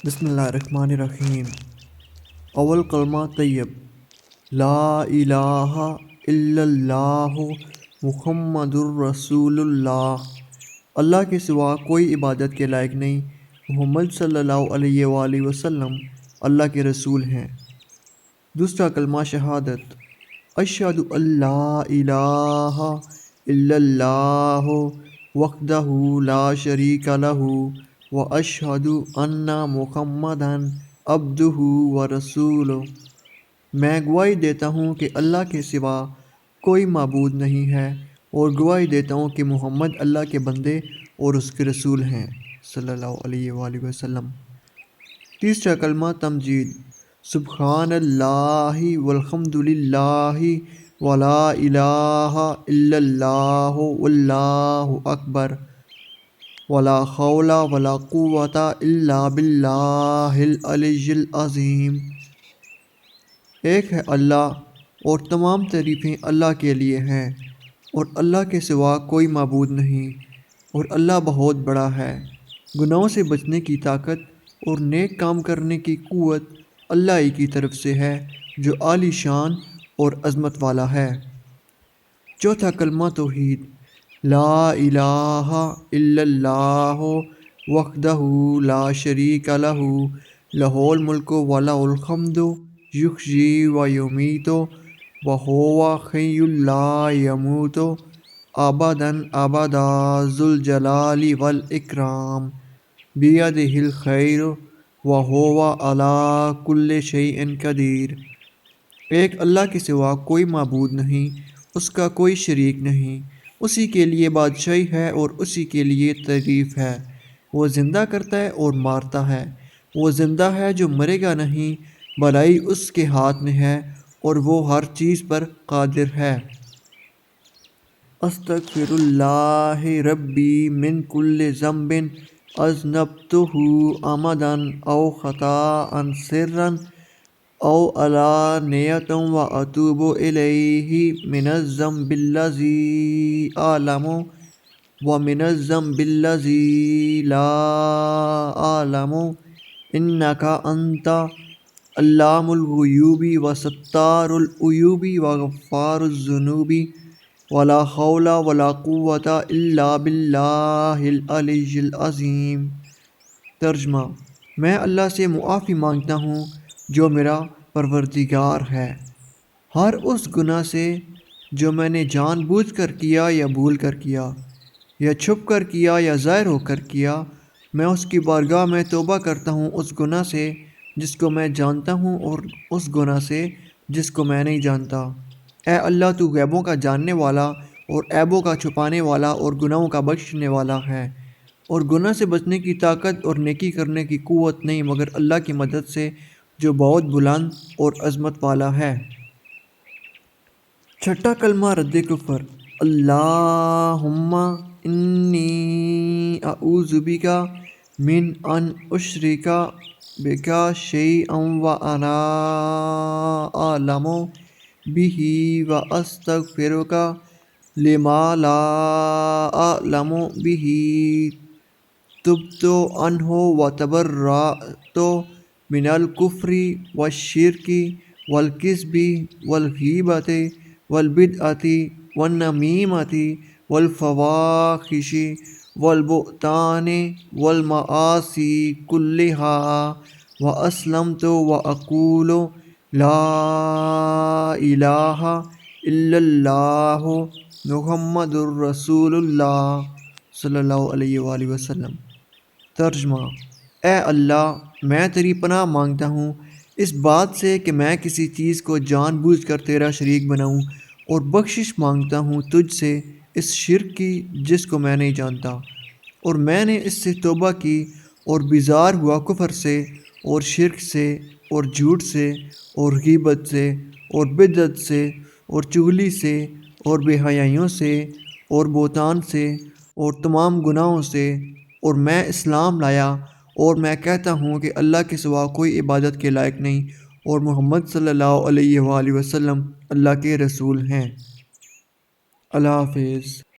بسم اللہ الرحمن الرحیم۔ اول کلمہ طیب، لا الہ الا اللہ محمد الرسول اللہ۔ اللہ کے سوا کوئی عبادت کے لائق نہیں، محمد صلی اللہ علیہ وآلہ وسلم اللہ کے رسول ہیں۔ دوسرا کلمہ شہادت، اشہد ان لا الہ الا اللہ وحدہ لا شریک لہ واشہد ان محمدًا عبدہ ورسولہ۔ میں گواہی دیتا ہوں کہ اللہ کے سوا کوئی معبود نہیں ہے، اور گواہی دیتا ہوں کہ محمد اللہ کے بندے اور اس کے رسول ہیں صلی اللہ علیہ وآلہ وسلم۔ تیسرا کلمہ تمجید، سبحان اللہ والحمد للہ ولا الہ الا اللہ واللہ اکبر ولا حول ولا قوة الا باللہ العلی العظیم۔ ایک ہے اللہ، اور تمام تعریفیں اللہ کے لیے ہیں، اور اللہ کے سوا کوئی معبود نہیں، اور اللہ بہت بڑا ہے۔ گناہوں سے بچنے کی طاقت اور نیک کام کرنے کی قوت اللہ ہی کی طرف سے ہے، جو عالی شان اور عظمت والا ہے۔ چوتھا کلمہ توحید، لا الہ الا اللہ وحدہ لا شریک لہ لہ الملک ولہ الحمد یحیی ویمیت وہو حی لا یموت ابدا ابدا ذو الجلال والاکرام بیدہ الخیر وہو علی کل شیء قدیر۔ ایک اللہ کے سوا کوئی معبود نہیں، اس کا کوئی شریک نہیں، اسی کے لیے بادشاہی ہے اور اسی کے لیے تعریف ہے۔ وہ زندہ کرتا ہے اور مارتا ہے، وہ زندہ ہے جو مرے گا نہیں، بھلائی اس کے ہاتھ میں ہے، اور وہ ہر چیز پر قادر ہے۔ استغفر اللہ ربی من کل ذنب اذنبتہ عمدا او خطأ سرا او علانیۃ واتوب الیہ من الذنب الذی اعلم ومن الذنب الذی لا اعلم انک انت علام الغیوب وستار العیوب وغفار الذنوب ولا حول ولا قوة الا باللہ العلی العظیم۔ ترجمہ، میں اللہ سے معافی مانگتا ہوں جو میرا پروردگار ہے، ہر اس گناہ سے جو میں نے جان بوجھ کر کیا یا بھول کر کیا، یا چھپ کر کیا یا ظاہر ہو کر کیا۔ میں اس کی بارگاہ میں توبہ کرتا ہوں اس گناہ سے جس کو میں جانتا ہوں اور اس گناہ سے جس کو میں نہیں جانتا۔ اے اللہ، تو غیبوں کا جاننے والا اور عیبوں کا چھپانے والا اور گناہوں کا بخشنے والا ہے، اور گناہ سے بچنے کی طاقت اور نیکی کرنے کی قوت نہیں مگر اللہ کی مدد سے جو بہت بلند اور عظمت والا ہے۔ چھٹا کلمہ رد کفر، اللہم انی اعوذ بک من ان اشرک بک شیئا وانا اعلم بہ واستغفرک لما لا اعلم بہ تبت عنہ وتبرأت من الکفر والشرک والکذب والغیبۃ والبدعۃ والنمیمۃ والفواحش والبہتان والمعاصی کلہا واسلمت واقول لا الہ الا اللہ محمد الرسول اللہ صلی اللہ علیہ وآلہ وسلم۔ ترجمہ، اے اللہ، میں تیری پناہ مانگتا ہوں اس بات سے کہ میں کسی چیز کو جان بوجھ کر تیرا شریک بناؤں، اور بخشش مانگتا ہوں تجھ سے اس شرک کی جس کو میں نہیں جانتا، اور میں نے اس سے توبہ کی اور بیزار ہوا کفر سے اور شرک سے اور جھوٹ سے اور غیبت سے اور بدعت سے اور چغلی سے اور بے حیائیوں سے اور بہتان سے اور تمام گناہوں سے، اور میں اسلام لایا، اور میں کہتا ہوں کہ اللہ کے سوا کوئی عبادت کے لائق نہیں، اور محمد صلی اللہ علیہ وآلہ وسلم اللہ کے رسول ہیں۔ اللہ حافظ۔